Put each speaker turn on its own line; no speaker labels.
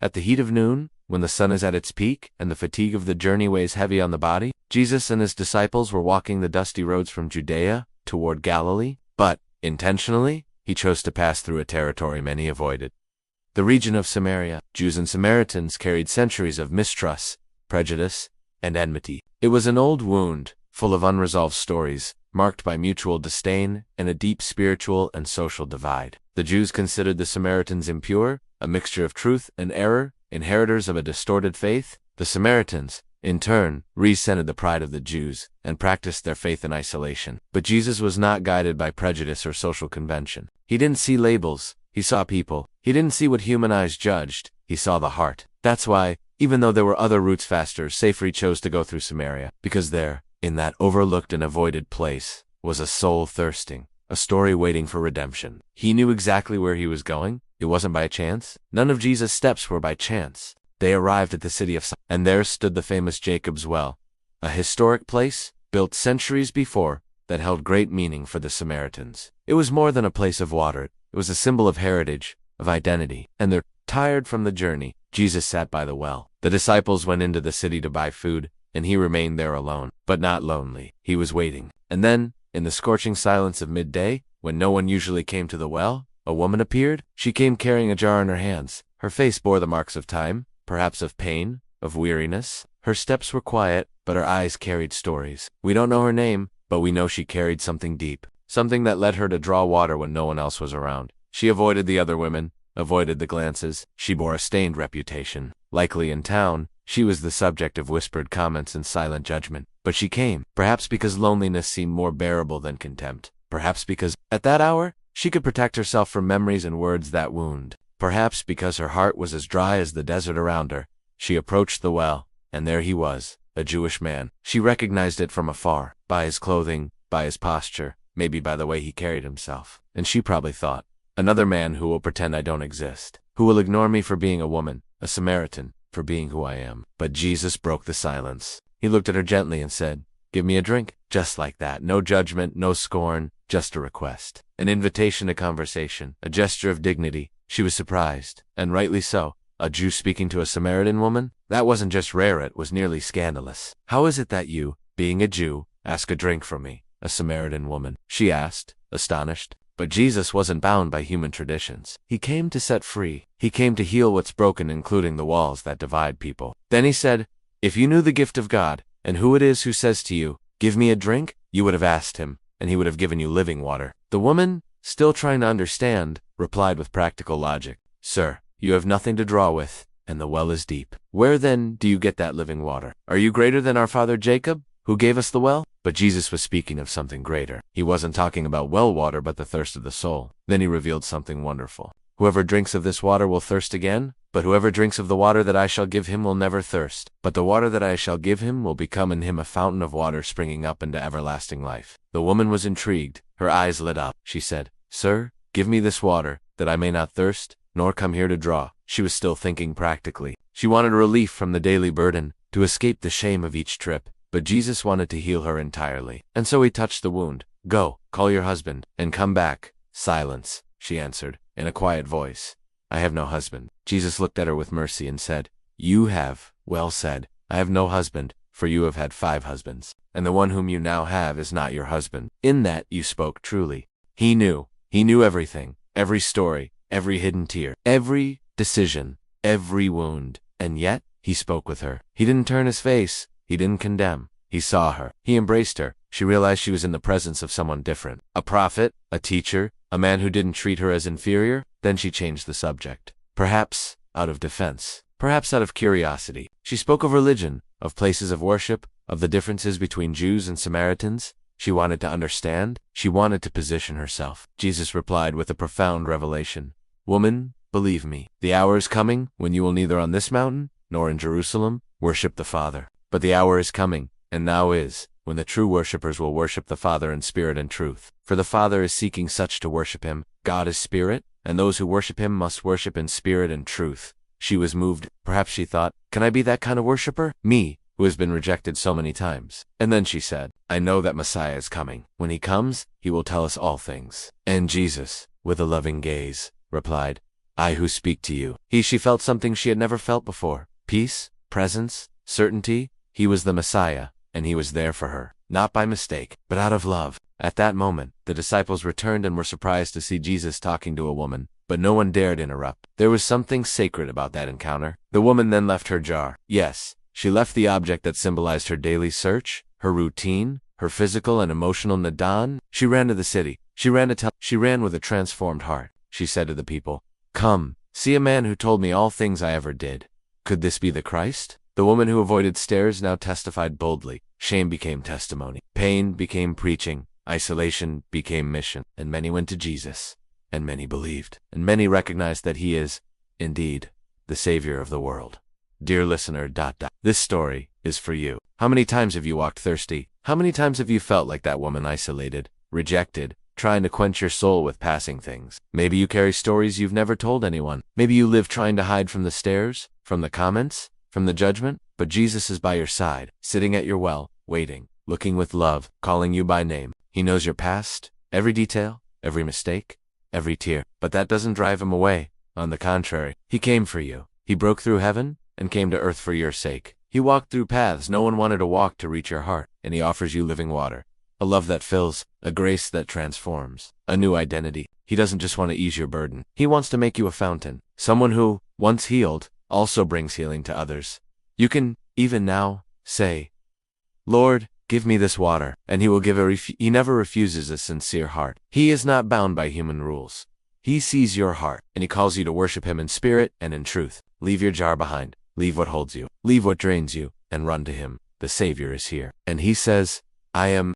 At the heat of noon, when the sun is at its peak and the fatigue of the journey weighs heavy on the body, Jesus and his disciples were walking the dusty roads from Judea toward Galilee, but, intentionally, he chose to pass through a territory many avoided. The region of Samaria. Jews and Samaritans carried centuries of mistrust, prejudice, and enmity. It was an old wound, full of unresolved stories, marked by mutual disdain and a deep spiritual and social divide. The Jews considered the Samaritans impure, a mixture of truth and error, inheritors of a distorted faith. The Samaritans, in turn, resented the pride of the Jews and practiced their faith in isolation. But Jesus was not guided by prejudice or social convention. He didn't see labels, he saw people. He didn't see what human eyes judged, he saw the heart. That's why, even though there were other routes faster, safer, he chose to go through Samaria. Because there, in that overlooked and avoided place, was a soul thirsting, a story waiting for redemption. He knew exactly where he was going. It wasn't by chance. None of Jesus' steps were by chance. They arrived at the city of Samaritan, and there stood the famous Jacob's Well, a historic place, built centuries before, that held great meaning for the Samaritans. It was more than a place of water. It was a symbol of heritage, of identity. And there, tired from the journey, Jesus sat by the well. The disciples went into the city to buy food, and he remained there alone, but not lonely. He was waiting. And then, in the scorching silence of midday, when no one usually came to the well, a woman appeared. She came carrying a jar in her hands. Her face bore the marks of time, perhaps of pain, of weariness. Her steps were quiet, but her eyes carried stories. We don't know her name, but we know she carried something deep, something that led her to draw water when no one else was around. She avoided the other women, avoided the glances. She bore a stained reputation. Likely in town, she was the subject of whispered comments and silent judgment. But she came, perhaps because loneliness seemed more bearable than contempt. Perhaps because, at that hour, she could protect herself from memories and words that wound. Perhaps because her heart was as dry as the desert around her. She approached the well, and there he was, a Jewish man. She recognized it from afar, by his clothing, by his posture, maybe by the way he carried himself. And she probably thought, another man who will pretend I don't exist, who will ignore me for being a woman, a Samaritan, for being who I am. But Jesus broke the silence. He looked at her gently and said, "Give me a drink." Just like that. No judgment, no scorn, just a request. An invitation to conversation, a gesture of dignity. She was surprised, and rightly so. A Jew speaking to a Samaritan woman? That wasn't just rare, it was nearly scandalous. "How is it that you, being a Jew, ask a drink from me, a Samaritan woman?" she asked, astonished. But Jesus wasn't bound by human traditions. He came to set free. He came to heal what's broken, including the walls that divide people. Then he said, "If you knew the gift of God, and who it is who says to you, 'Give me a drink,' you would have asked him, and he would have given you living water." The woman, still trying to understand, replied with practical logic, "Sir, you have nothing to draw with, and the well is deep. Where then do you get that living water? Are you greater than our father Jacob, who gave us the well?" But Jesus was speaking of something greater. He wasn't talking about well water, but the thirst of the soul. Then he revealed something wonderful. "Whoever drinks of this water will thirst again, but whoever drinks of the water that I shall give him will never thirst. But the water that I shall give him will become in him a fountain of water springing up into everlasting life." The woman was intrigued. Her eyes lit up. She said, "Sir, give me this water, that I may not thirst, nor come here to draw." She was still thinking practically. She wanted relief from the daily burden, to escape the shame of each trip. But Jesus wanted to heal her entirely. And so he touched the wound. "Go, call your husband, and come back." "Silence," she answered, in a quiet voice. "I have no husband." Jesus looked at her with mercy and said, "You have well said. I have no husband, for you have had 5 husbands, and the one whom you now have is not your husband. In that you spoke truly." He knew everything, every story, every hidden tear, every decision, every wound. And yet, he spoke with her. He didn't turn his face. He didn't condemn. He saw her. He embraced her. She realized she was in the presence of someone different. A prophet, a teacher, a man who didn't treat her as inferior. Then she changed the subject. Perhaps out of defense. Perhaps out of curiosity. She spoke of religion, of places of worship, of the differences between Jews and Samaritans. She wanted to understand. She wanted to position herself. Jesus replied with a profound revelation. "Woman, believe me, the hour is coming when you will neither on this mountain, nor in Jerusalem, worship the Father. But the hour is coming, and now is, when the true worshippers will worship the Father in spirit and truth. For the Father is seeking such to worship him. God is spirit, and those who worship him must worship in spirit and truth." She was moved. Perhaps she thought, "Can I be that kind of worshipper? Me, who has been rejected so many times." And then she said, "I know that Messiah is coming. When he comes, he will tell us all things." And Jesus, with a loving gaze, replied, I who speak to you. She felt something she had never felt before. Peace, presence, certainty. He was the Messiah, and he was there for her. Not by mistake, but out of love. At that moment, the disciples returned and were surprised to see Jesus talking to a woman, but no one dared interrupt. There was something sacred about that encounter. The woman then left her jar. Yes, she left the object that symbolized her daily search, her routine, her physical and emotional nadan. She ran to the city. She ran with a transformed heart. She said to the people, "Come, see a man who told me all things I ever did. Could this be the Christ?" The woman who avoided stairs now testified boldly. Shame became testimony. Pain became preaching. Isolation became mission. And many went to Jesus. And many believed. And many recognized that he is, indeed, the Savior of the world. Dear listener, this story is for you. How many times have you walked thirsty? How many times have you felt like that woman, isolated, rejected, trying to quench your soul with passing things? Maybe you carry stories you've never told anyone. Maybe you live trying to hide from the stares, from the comments, from the judgment. But Jesus is by your side, sitting at your well, waiting, looking with love, calling you by name. He knows your past, every detail, every mistake, every tear. But that doesn't drive him away. On the contrary, he came for you. He broke through heaven and came to earth for your sake. He walked through paths no one wanted to walk to reach your heart, and he offers you living water. A love that fills, a grace that transforms, a new identity. He doesn't just want to ease your burden. He wants to make you a fountain. Someone who, once healed, also brings healing to others. You can, even now, say, "Lord, give me this water," and he will give he never refuses a sincere heart. He is not bound by human rules. He sees your heart, and he calls you to worship him in spirit and in truth. Leave your jar behind. Leave what holds you. Leave what drains you, and run to him. The Savior is here. And he says, "I am